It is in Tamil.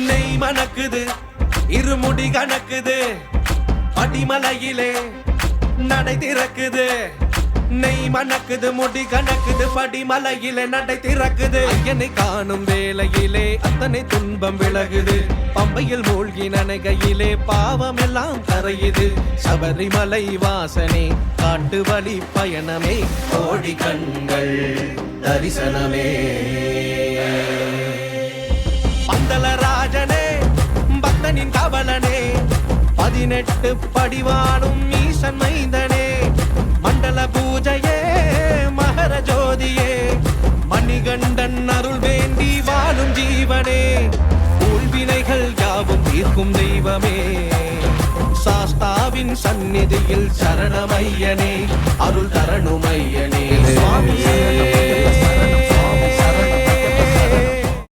நெய் மணக்குது இருமுடி கணக்குது படிமலையிலே நடை திறக்குது நெய் மணக்குது முடி கணக்குது படிமலையிலே நடை திறக்குது ஐயனை காணும் வேளையிலே அத்தனை துன்பம் விலகுது பம்பையில் மூழ்கி நனைகையிலே பாவம் எல்லாம் கரையுது சபரிமலை வாசனே காட்டு வழி பயணமே கோடி கண்கள் தரிசனமே பந்தலராஜனே பக்தனின் கவலனே 18 படிவானும் ஈசன் மைந்தனே மண்டல பூஜையே மகர ஜோதியே மணிகண்டன் அருள் வேண்டி வாழும் ஜீவனே ஊழ்வினைகள் யாவும் தீர்க்கும் தெய்வமே சாஸ்தாவின் சந்நிதியில் சரணமையனே அருள் தரணுமையனே சுவாமியே